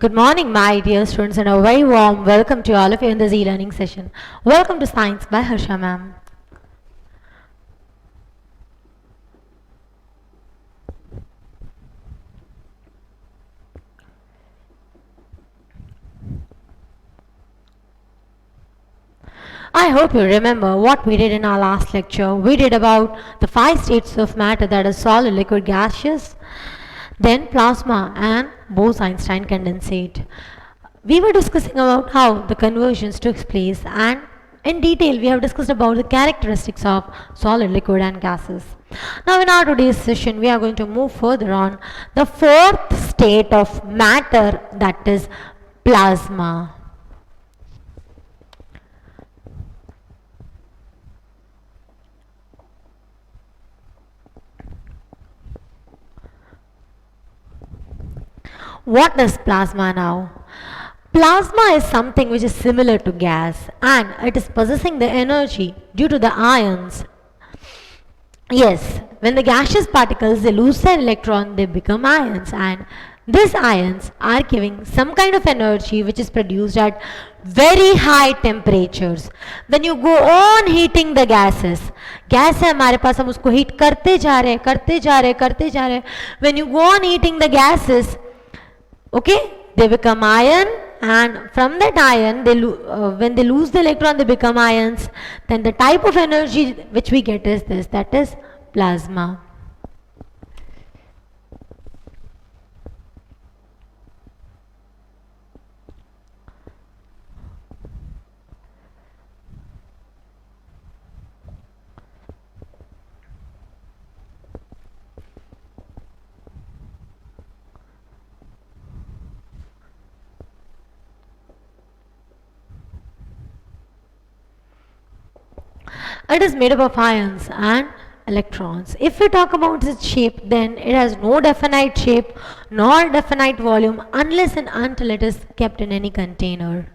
Good morning, my dear students, and a very warm welcome to all of you in this e-learning session. Welcome to Science by Harsha ma'am. I hope you remember what we did in our last lecture. We did about the 5 states of matter, that is solid, liquid, gaseous, then plasma and Bose-Einstein condensate. We were discussing about how the conversions took place, and in detail we have discussed about the characteristics of solid, liquid and gases. Now in our today's session we are going to move further on the fourth state of matter, that is plasma. What is plasma now? Plasma is something which is similar to gas, and it is possessing the energy due to the ions. Yes, when the gaseous particles they lose their electron, they become ions, and these ions are giving some kind of energy which is produced at very high temperatures. When you go on heating the gases, gas है हमारे पास, हम उसको heat करते जा रहे करते जा रहे when you go on heating the gases, okay, they become iron, and from that iron when they lose the electron they become ions. Then the type of energy which we get is this, that is plasma. It is made up of ions and electrons. If we talk about its shape, then it has no definite shape nor definite volume unless and until it is kept in any container.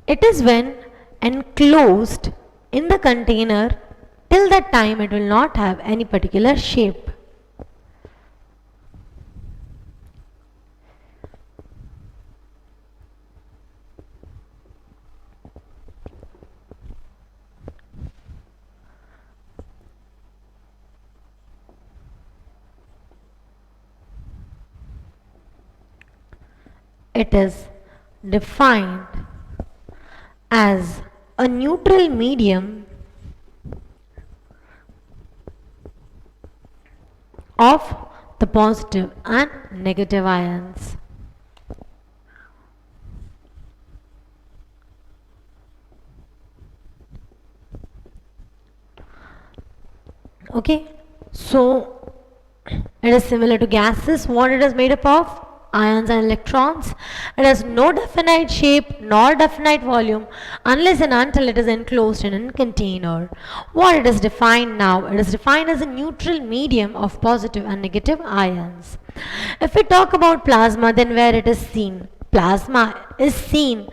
It is when enclosed in the container, till that time it will not have any particular shape. It is defined as a neutral medium of the positive and negative ions. Okay, so it is similar to gases. What it is made up of? Ions and electrons. It has no definite shape nor definite volume unless and until it is enclosed in a container. What it is defined now? It is defined as a neutral medium of positive and negative ions. If we talk about plasma, then where it is seen? Plasma is seen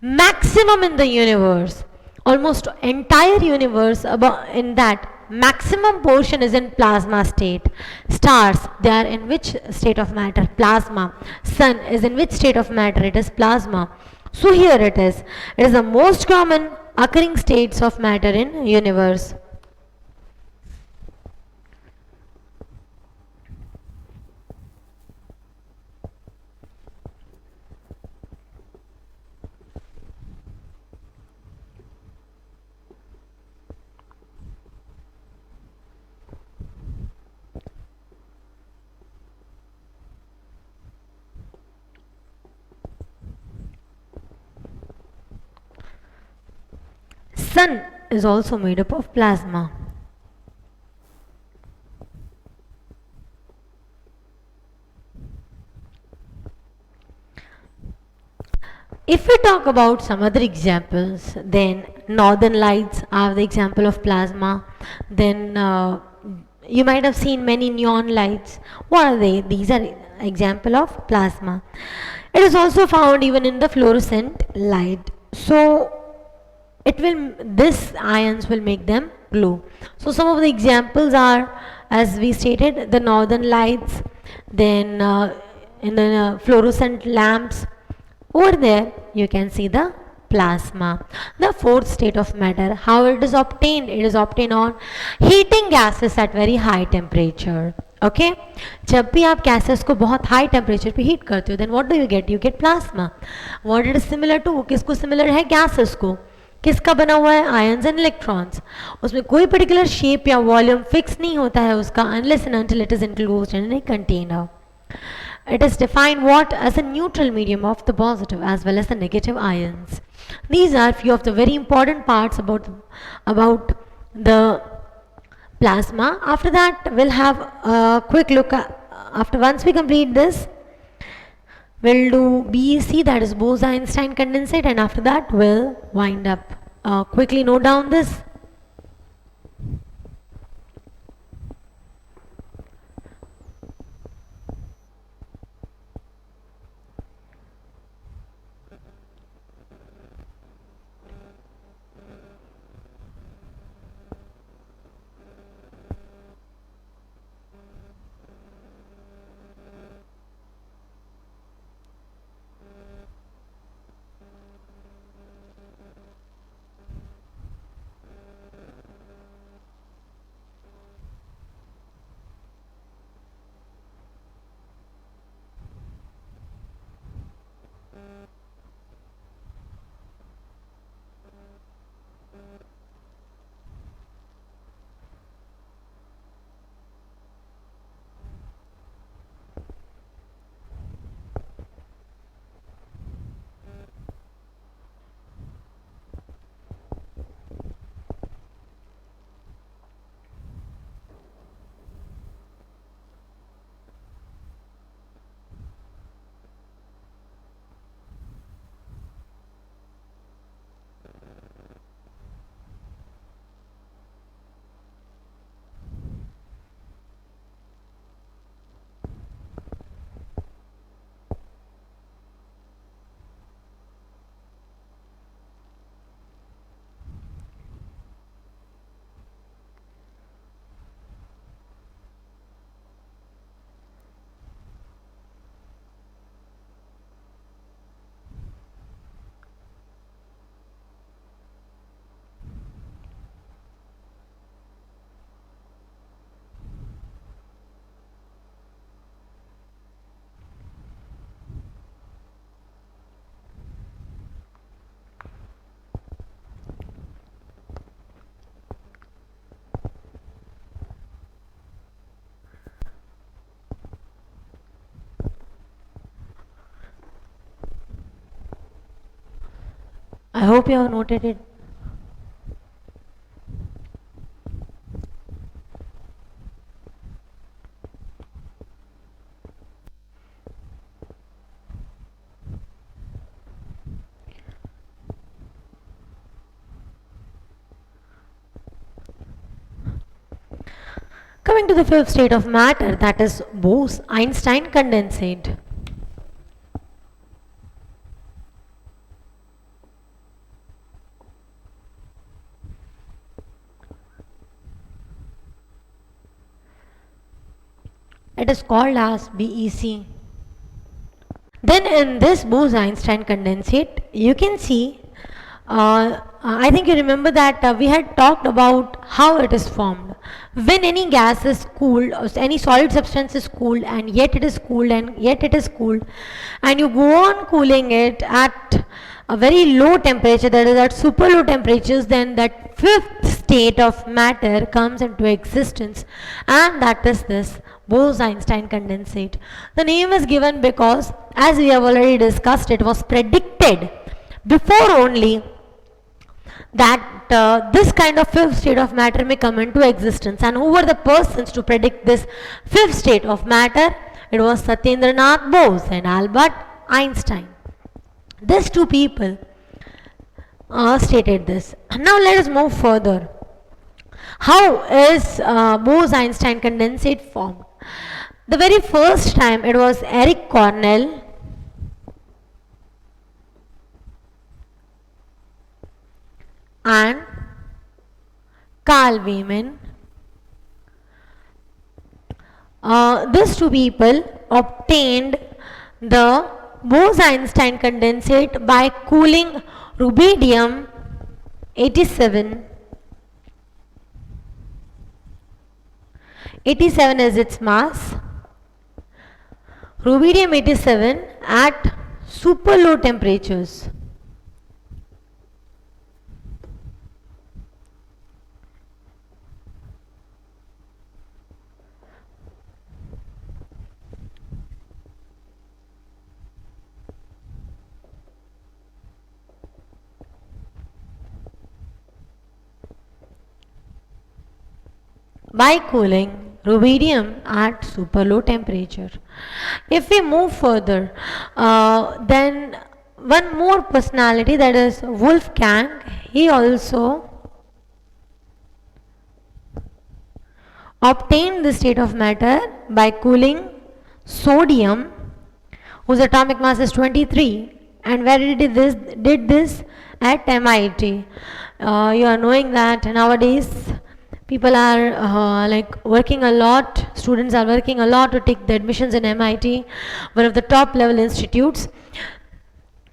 maximum in the universe. Almost entire universe in that maximum portion is in plasma state. Stars, they are in which state of matter? Plasma. Sun is in which state of matter? It is plasma. So here it is the most common occurring states of matter in universe. Sun is also made up of plasma. If we talk about some other examples, then northern lights are the example of plasma. Then you might have seen many neon lights. What are they? These are example of plasma. It is also found even in the fluorescent light. So this ions will make them glow. So some of the examples are, as we stated, the northern lights, then in the fluorescent lamps. Over there you can see the plasma. The fourth state of matter, how it is obtained? It is obtained on heating gases at very high temperature. Okay जब भी आप gases को बहुत high temperature पे heat करते हो, then what do you get plasma. What it is similar to, किसको similar है? गैसेस को. किसका बना हुआ है? Ions and electrons. उसमें कोई पर्टिकुलर शेप या वॉल्यूम फिक्स नहीं होता है उसका, unless and until it is enclosed in a container. It is defined what as a neutral medium of the positive as well as the negative ions. These are few of the very important parts about the plasma. After that we'll have a quick look after once we complete this we'll do BEC, that is Bose-Einstein condensate, and after that we'll wind up. Quickly note down this. I hope you have noted it. Coming to the fifth state of matter, that is Bose-Einstein condensate. It is called as BEC. Then in this Bose-Einstein condensate, you can see, I think you remember that we had talked about how it is formed. When any gas is cooled, or any solid substance is cooled, and yet it is cooled, and yet it is cooled, and you go on cooling it at a very low temperature, that is at super low temperatures, then that fifth state of matter comes into existence, and that is this Bose-Einstein condensate. The name is given because, as we have already discussed, it was predicted before only that this kind of fifth state of matter may come into existence, and who were the persons to predict this fifth state of matter? It was Satyendranath Bose and Albert Einstein. These two people stated this. Now let us move further. How is Bose-Einstein condensate formed? The very first time it was Eric Cornell and Carl Wieman. These two people obtained the Bose-Einstein condensate by cooling rubidium 87. 87 is its mass. Rubidium 87 at super low temperatures. By cooling rubidium at super low temperature. If we move further, then one more personality, that is Wolfgang, he also obtained the state of matter by cooling sodium, whose atomic mass is 23. And where did this at MIT. You are knowing that nowadays people are like working a lot, students are working a lot to take the admissions in MIT, one of the top level institutes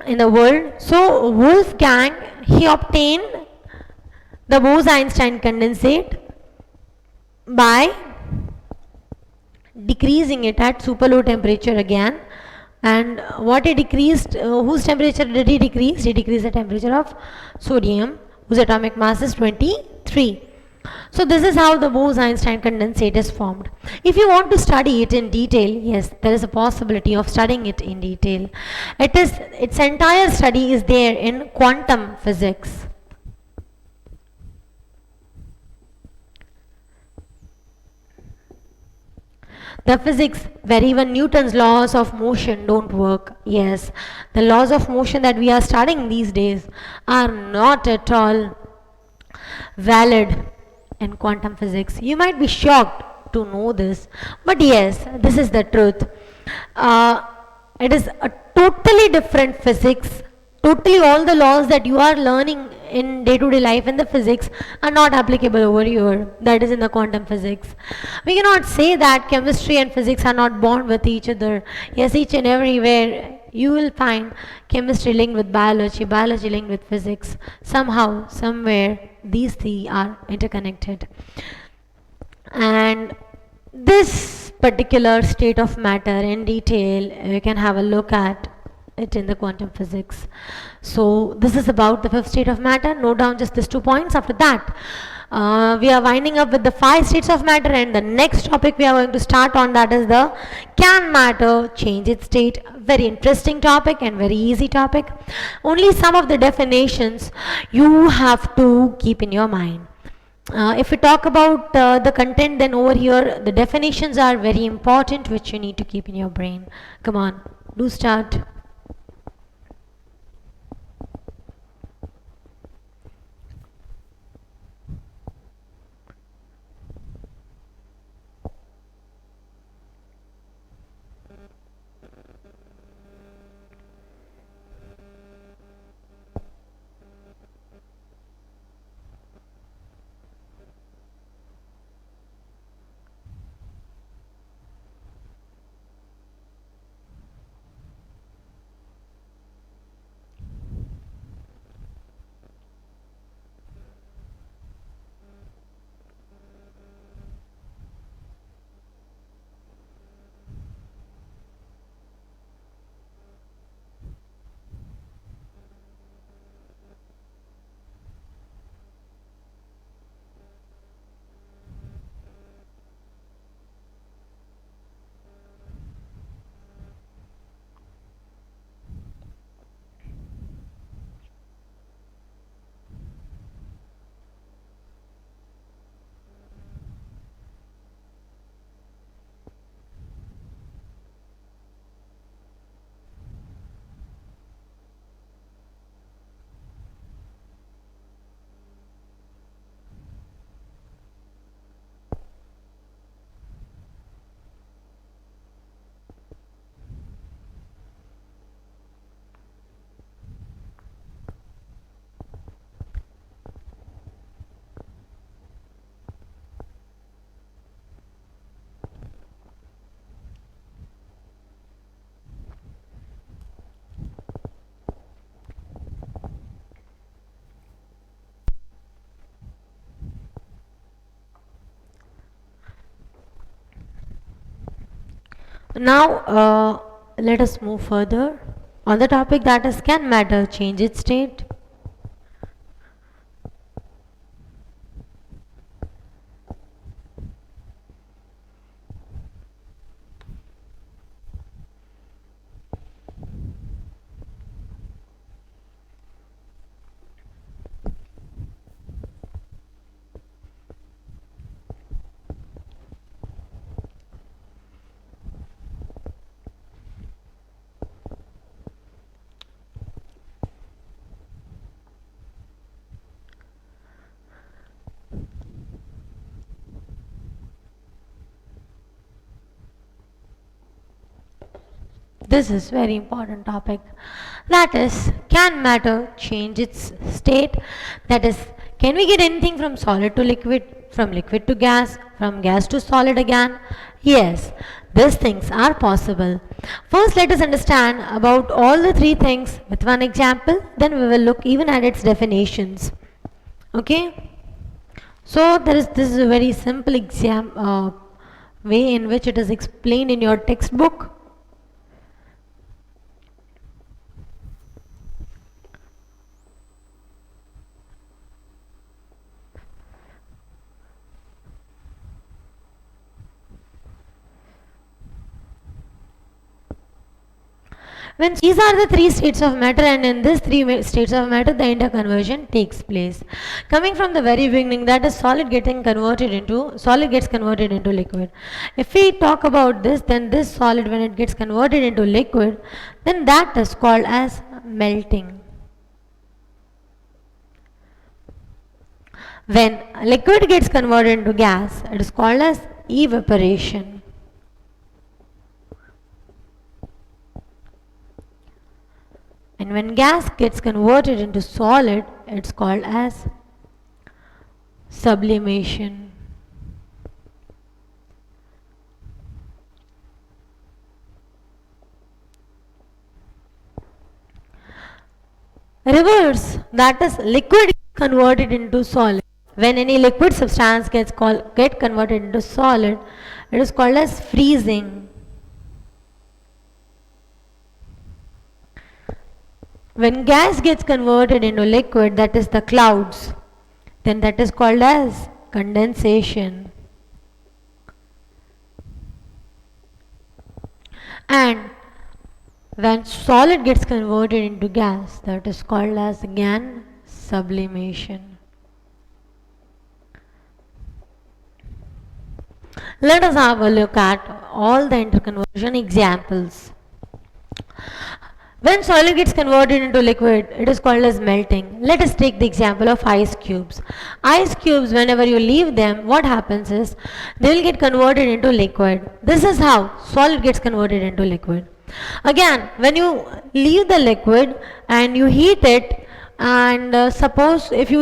in the world. So Wolfgang, he obtained the Bose-Einstein condensate by decreasing it at super low temperature again. And what he decreased, whose temperature did he decrease? He decreased the temperature of sodium, whose atomic mass is 23. So this is how the Bose-Einstein condensate is formed. If you want to study it in detail, yes, there is a possibility of studying it in detail. Its entire study is there in quantum physics. The physics where even Newton's laws of motion don't work. Yes, the laws of motion that we are studying these days are not at all valid in quantum physics. You might be shocked to know this, but yes, this is the truth. It is a totally different physics. Totally all the laws that you are learning in day-to-day life in the physics are not applicable over here. That is in the quantum physics. We cannot say that chemistry and physics are not bound with each other. Yes, each and everywhere you will find chemistry linked with biology, biology linked with physics. Somehow, somewhere, these three are interconnected. And this particular state of matter in detail, you can have a look at it in the quantum physics. So this is about the fifth state of matter. Note down just these 2 points. After that, we are winding up with the 5 states of matter, and the next topic we are going to start on, that is the can matter change its state. Very interesting topic and very easy topic. Only some of the definitions you have to keep in your mind. If we talk about the content, then over here the definitions are very important, which you need to keep in your brain. Come on, do start. Now, let us move further on the topic that is, can matter change its state? This is very important topic. That is, can matter change its state? That is, can we get anything from solid to liquid, from liquid to gas, from gas to solid again? Yes, these things are possible. First, let us understand about all the three things with one example. Then we will look even at its definitions. Okay? So this is a very simple way in which it is explained in your textbook. When these are the three states of matter, and in these three states of matter, the interconversion takes place. Coming from the very beginning, that is solid gets converted into liquid. If we talk about this, then this solid, when it gets converted into liquid, then that is called as melting. When liquid gets converted into gas, it is called as evaporation. And when gas gets converted into solid, it's called as sublimation. Reverse, that is liquid converted into solid. When any liquid substance get converted into solid, it is called as freezing. When gas gets converted into liquid, that is the clouds, then that is called as condensation. And when solid gets converted into gas, that is called as again sublimation. Let us have a look at all the interconversion examples. When solid gets converted into liquid, it is called as melting. Let us take the example of ice cubes. Ice cubes, whenever you leave them, what happens is they will get converted into liquid. This is how solid gets converted into liquid. Again, when you leave the liquid and you heat it, and suppose if you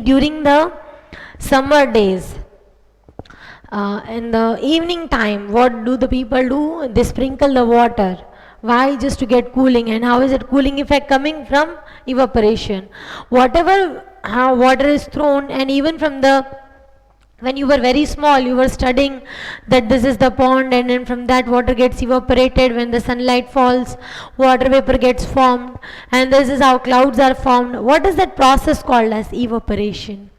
during the summer days, in the evening time, what do the people do? They sprinkle the water. Why? Just to get cooling. And how is it cooling effect coming? From evaporation. Whatever water is thrown, and even from the, when you were very small, you were studying that this is the pond, and then from that water gets evaporated. When the sunlight falls, water vapor gets formed, and this is how clouds are formed. What is that process called as? Evaporation.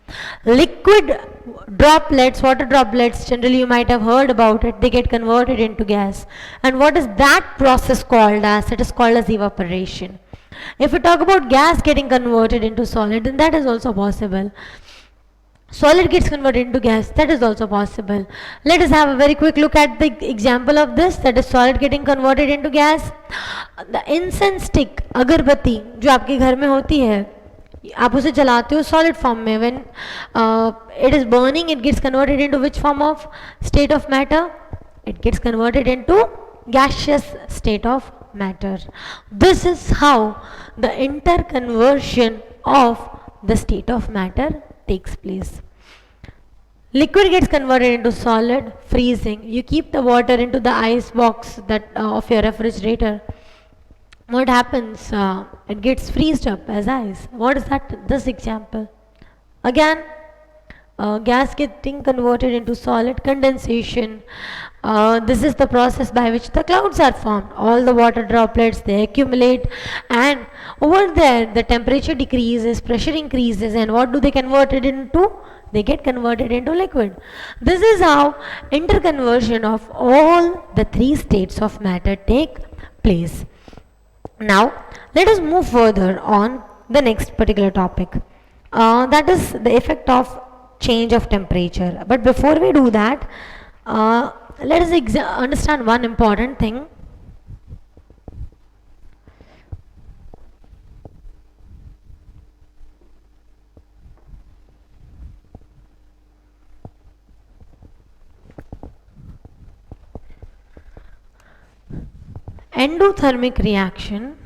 Liquid droplets, water droplets, generally you might have heard about it, they get converted into gas. And what is that process called as? It is called as evaporation. If we talk about gas getting converted into solid, then that is also possible. Solid gets converted into gas, that is also possible. Let us have a very quick look at the example of this, that is solid getting converted into gas. The incense stick, अगरबत्ती जो आपके घर में होती है, आप उसे जलाते हो सॉलिड फॉर्म में. When it is burning, it gets converted into which form of state of matter? It gets converted into gaseous state of matter. This is how the interconversion of the state of matter takes place. Liquid gets converted into solid, freezing. You keep the water into the ice box that of your refrigerator. What happens? It gets freezed up as ice. What is that? This example. Again, gas getting converted into solid, condensation. This is the process by which the clouds are formed. All the water droplets, they accumulate, and over there the temperature decreases, pressure increases, and what do they convert it into? They get converted into liquid. This is how interconversion of all the three states of matter take place. Now let us move further on the next particular topic, that is the effect of change of temperature. But before we do that, let us understand one important thing. Endothermic reaction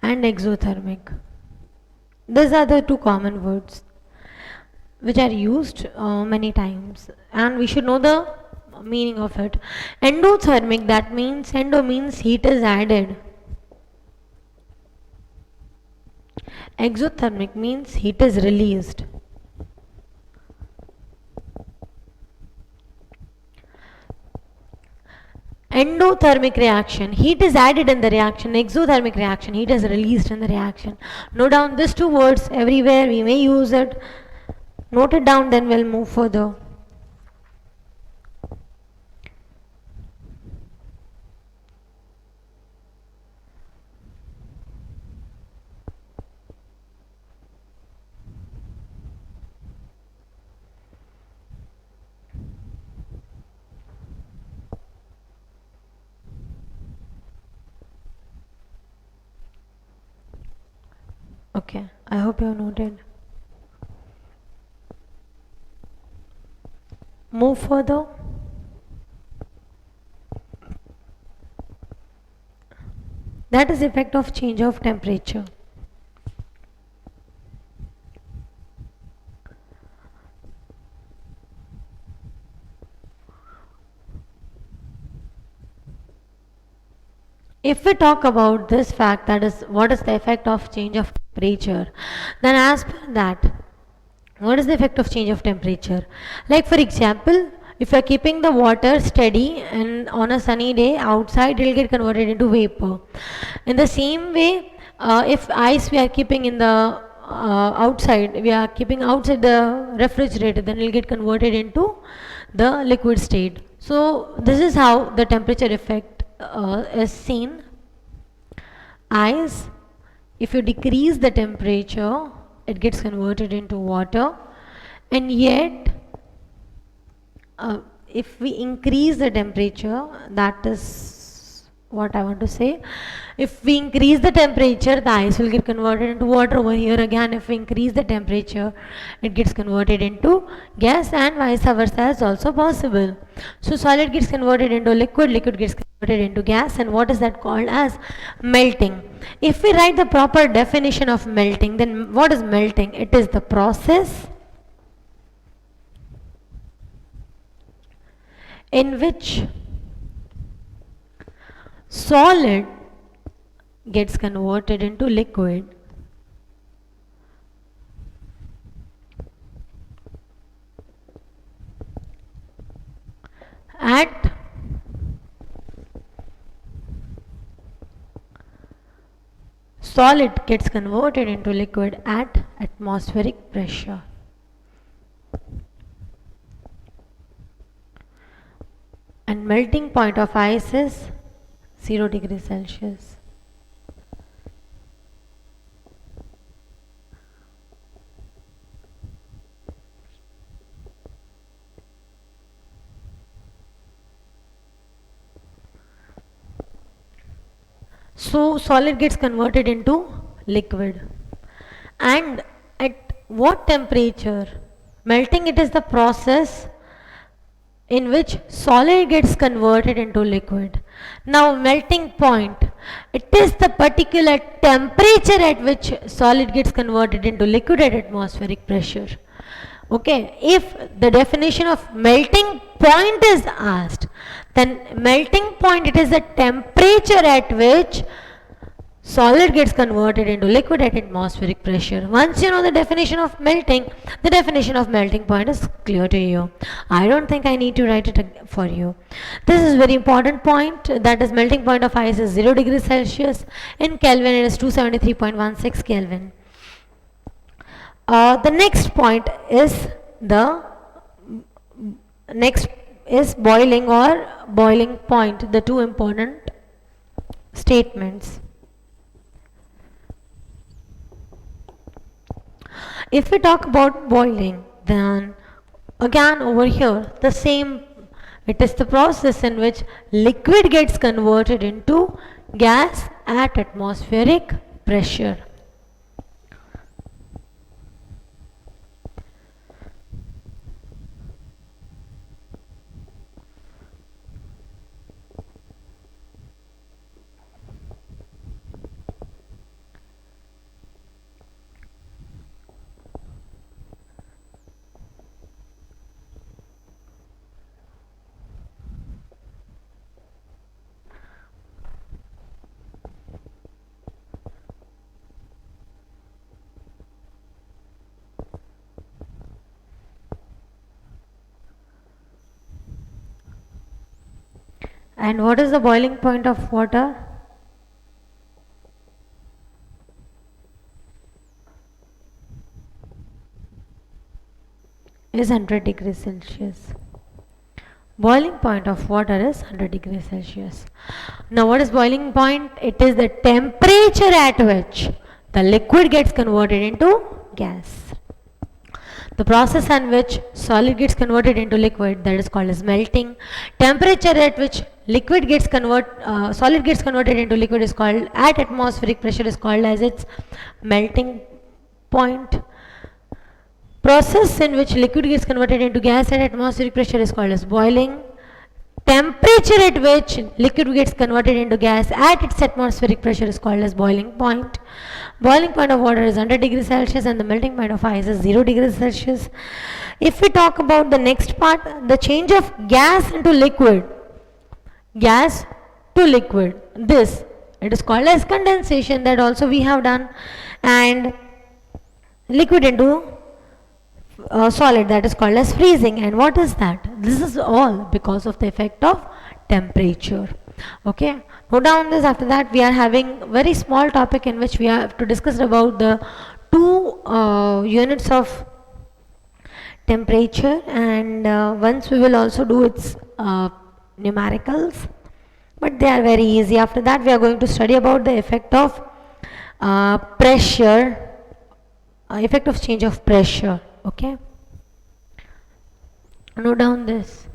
and exothermic. These are the two common words which are used many times, and we should know the meaning of it. Endothermic, that means endo means heat is added. Exothermic means heat is released. Endothermic reaction, heat is added in the reaction. Exothermic reaction, heat is released in the reaction. Note down these two words everywhere, we may use it. Note it down, then we'll move further. Okay, I hope you have noted. Move further. That is effect of change of temperature. If we talk about this fact, that is what is the effect of change of temperature, then as per that, what is the effect of change of temperature? Like for example, if you are keeping the water steady and on a sunny day outside, it will get converted into vapor. In the same way, if ice we are keeping in the outside, we are keeping outside the refrigerator, then it will get converted into the liquid state. So this is how the temperature effect is seen. Ice, if you decrease the temperature, it gets converted into water, and yet if we increase the temperature, that is what I want to say, if we increase the temperature, the ice will get converted into water. Over here again, if we increase the temperature, it gets converted into gas, and vice versa is also possible. So solid gets converted into liquid, liquid gets converted into gas, and what is that called as? Melting. If we write the proper definition of melting, then what is melting? It is the process in which solid gets converted into liquid at solid gets converted into liquid at atmospheric pressure. And melting point of ice is 0 degrees Celsius. So solid gets converted into liquid. And at what temperature? Melting, it is the process in which solid gets converted into liquid. Now melting point, it is the particular temperature at which solid gets converted into liquid at atmospheric pressure. Okay, if the definition of melting point is asked, then melting point, it is the temperature at which solid gets converted into liquid at atmospheric pressure. Once you know the definition of melting, the definition of melting point is clear to you. I don't think I need to write it for you. This is very important point, that is melting point of ice is 0 degrees Celsius. In Kelvin it is 273.16 Kelvin. The next point is the next is boiling or boiling point, the two important statements. If we talk about boiling, then again over here the same, it is the process in which liquid gets converted into gas at atmospheric pressure. And what is the boiling point of water? Is 100 degrees Celsius. Boiling point of water is 100 degrees Celsius. Now what is boiling point? It is the temperature at which the liquid gets converted into gas. The process in which solid gets converted into liquid, that is called as melting. Temperature at which solid gets converted into liquid is called, at atmospheric pressure, is called as its melting point. Process in which liquid gets converted into gas at atmospheric pressure is called as boiling. Temperature at which liquid gets converted into gas at its atmospheric pressure is called as boiling point. Boiling point of water is 100 degrees Celsius and the melting point of ice is 0 degrees Celsius. If we talk about the next part, the change of gas into liquid, gas to liquid, this, it is called as condensation, that also we have done, and liquid into solid, that is called as freezing. And what is that? This is all because of the effect of temperature. Okay, note down this. After that we are having very small topic in which we have to discuss about the two units of temperature, and once we will also do its numericals, but they are very easy. After that we are going to study about the effect of pressure, effect of change of pressure. Okay, note down this.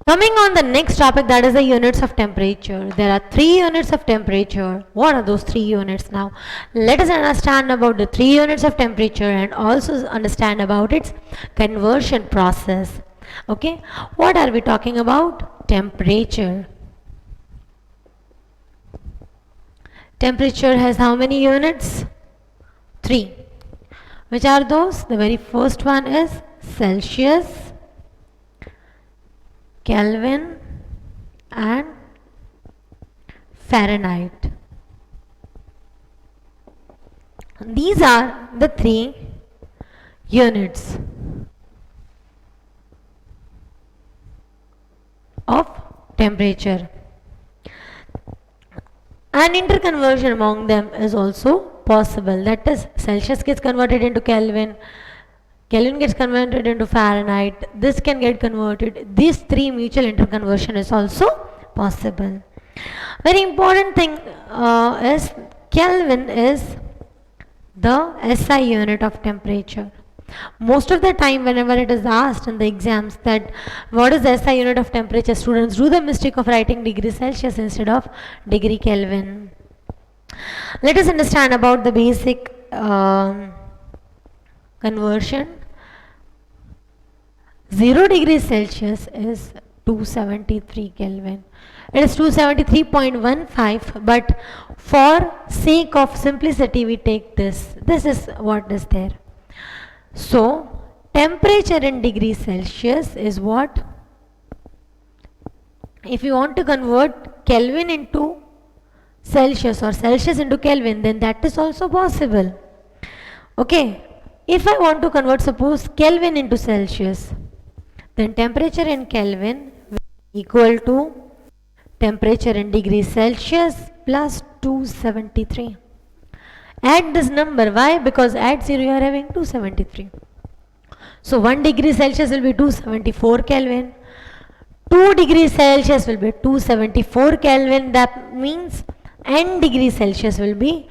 Coming on the next topic, that is the units of temperature. There are three units of temperature. What are those three units now? Let us understand about the three units of temperature and also understand about its conversion process. Okay, what are we talking about? Temperature. Temperature has how many units? Three. Which are those? The very first one is Celsius, Kelvin, and Fahrenheit. These are the three units of temperature. An interconversion among them is also possible. That is, Celsius gets converted into Kelvin, Kelvin gets converted into Fahrenheit, this can get converted. These three mutual interconversion is also possible. Very important thing is Kelvin is the SI unit of temperature. Most of the time whenever it is asked in the exams that what is the SI unit of temperature, students do the mistake of writing degree Celsius instead of degree Kelvin. Let us understand about the basic conversion. 0 degrees Celsius is 273 Kelvin. It is 273.15, but for sake of simplicity we take this. This is what is there. So, temperature in degrees Celsius is what? If you want to convert Kelvin into Celsius or Celsius into Kelvin, then that is also possible. Okay, if I want to convert, suppose, Kelvin into Celsius, then temperature in Kelvin will be equal to temperature in degrees Celsius plus 273. Add this number. Why? Because at 0 you are having 273. So 1 degree Celsius will be 274 Kelvin. 2 degrees Celsius will be 274 Kelvin. That means n degrees Celsius will be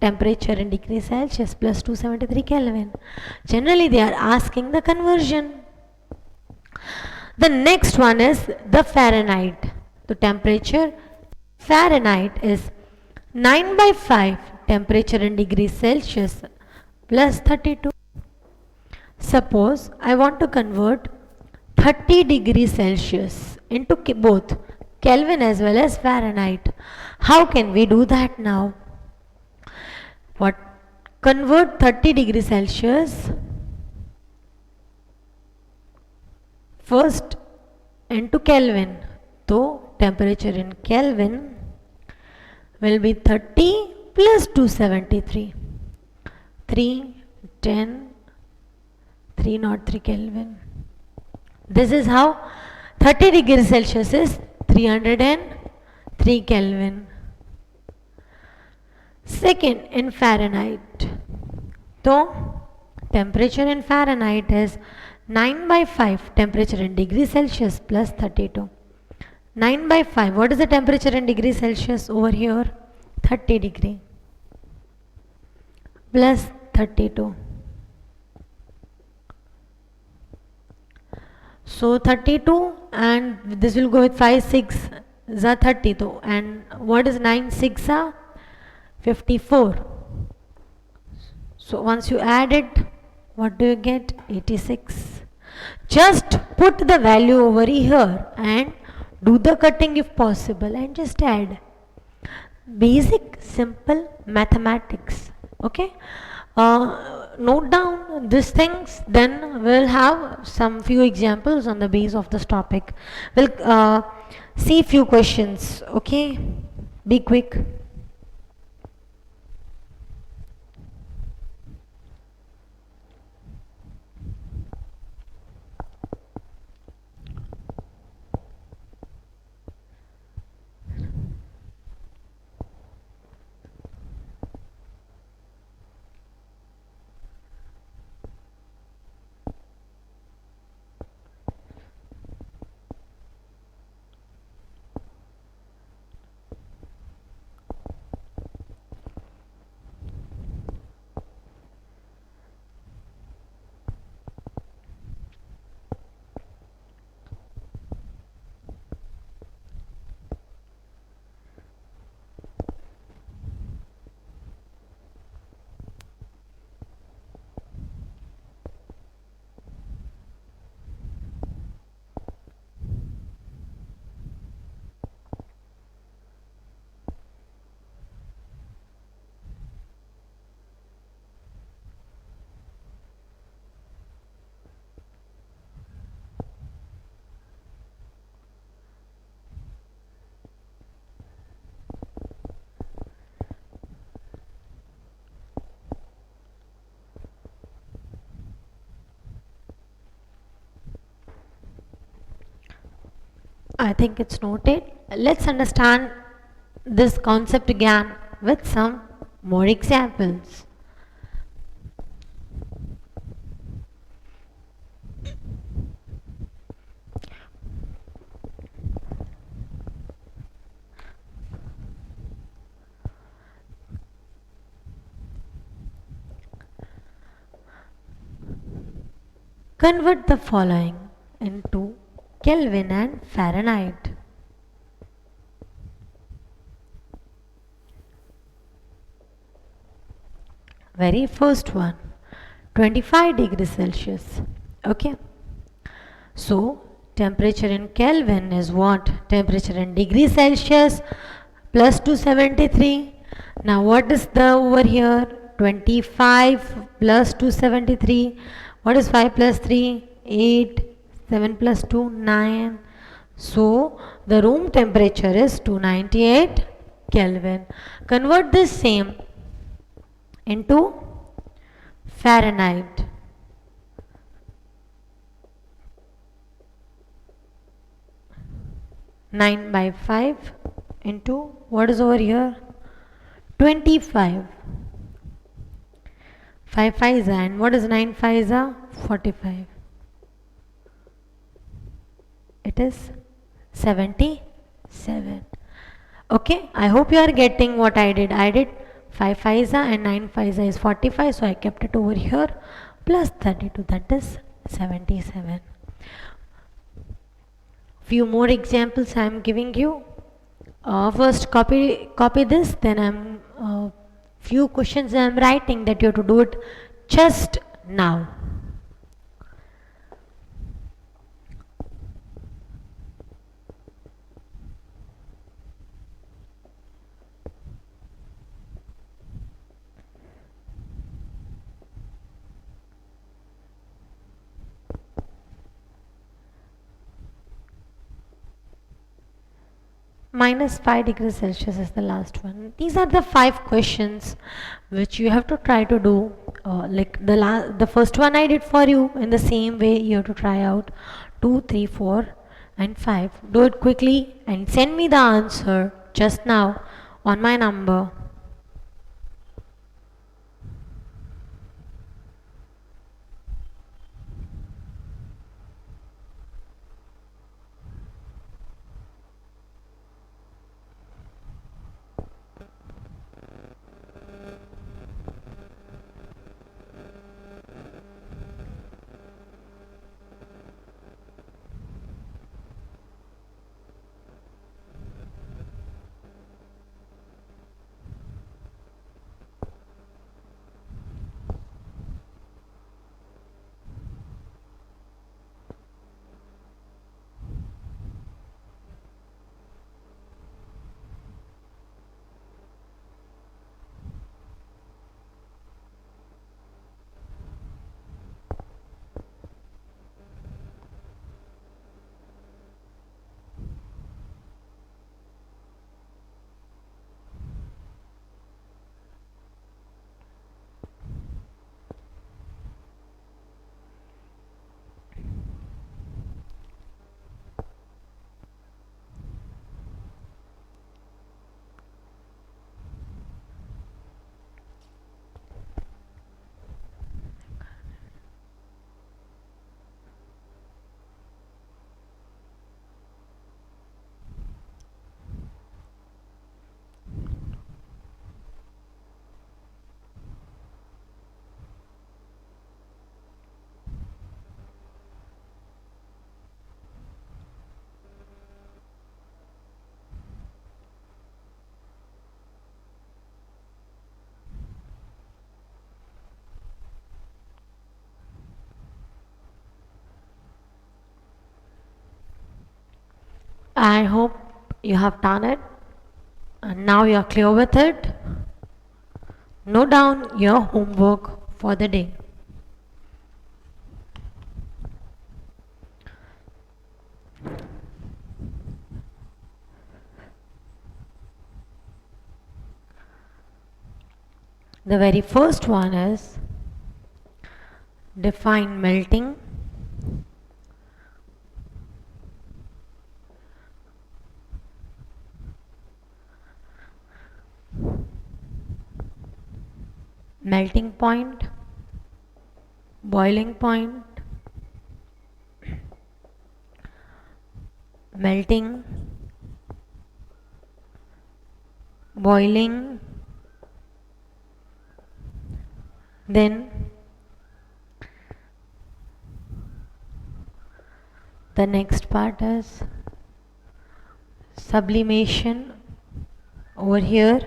temperature in degrees Celsius plus 273 Kelvin. Generally they are asking the conversion. The next one is the Fahrenheit. The temperature Fahrenheit is 9 by 5 temperature in degrees Celsius plus 32. Suppose I want to convert 30 degrees Celsius into both Kelvin as well as Fahrenheit. How can we do that now? What? Convert 30 degrees Celsius first into Kelvin. So temperature in Kelvin will be 30 plus 273. 310 303 Kelvin. This is how 30 degrees Celsius is 303 Kelvin. Second, in Fahrenheit. So, temperature in Fahrenheit is 9 by 5 temperature in degrees Celsius plus 32. 9 by 5, what is the temperature in degrees Celsius over here? 30 degree plus 32. So 32 and this will go with 5 6 is 32, and what is 9 6 are 54. So once you add it, what do you get? 86. Just put the value over here and do the cutting if possible and just add. Basic simple mathematics. Okay, note down these things, then we'll have some few examples on the base of this topic. We'll see few questions. Okay, be quick. I think it's noted. Let's understand this concept again with some more examples. Convert the following into Kelvin and Fahrenheit. Very first one, 25 degrees Celsius. Okay. So temperature in Kelvin is what? Temperature in degrees Celsius plus 273. Now what is the over here? 25 plus 273. What is 5 plus 3? 8. 7 plus 2? 9. So the room temperature is 298 Kelvin. Convert this same into Fahrenheit. Nine by 5 into what is over here? 25. 5 5s and what is 9 5s? 45. It is 77. Okay, I hope you are getting what I did. I did 5 5s and 9 5s is 45, so I kept it over here plus 32, that is 77. Few more examples I am giving you. First copy this, then I'm few questions I am writing that you have to do it just now. Minus 5 degrees Celsius is the last one. These are the 5 questions which you have to try to do. Like the first one I did for you, in the same way you have to try out 2, 3, 4 and 5. Do it quickly and send me the answer just now on my number. I hope you have done it and now you are clear with it. Note down your homework for the day. The very first one is define melting, melting point, boiling point, melting, boiling, then the next part is sublimation over here,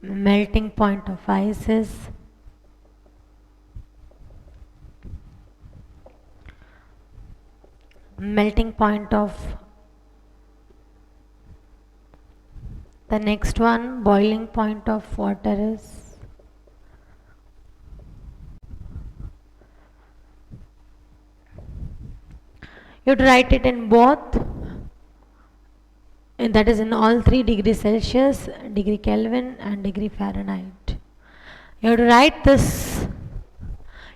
melting point of ice is melting point of the next one, boiling point of water is you have to write it in both, and that is in all 3 degrees Celsius, degree Kelvin and degree Fahrenheit. You have to write this.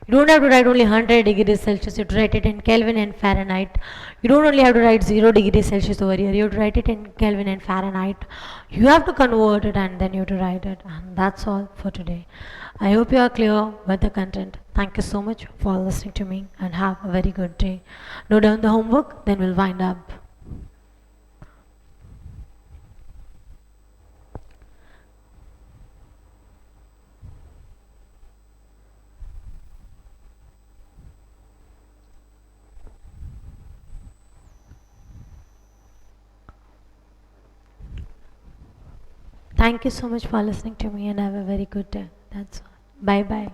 You don't have to write only 100 degrees Celsius, you have to write it in Kelvin and Fahrenheit. You don't only have to write 0 degrees Celsius over here, you have to write it in Kelvin and Fahrenheit. You have to convert it and then you have to write it. And that's all for today. I hope you are clear with the content. Thank you so much for listening to me and have a very good day. Note down the homework, then we'll wind up. Thank you so much for listening to me and have a very good day. That's all. Bye bye.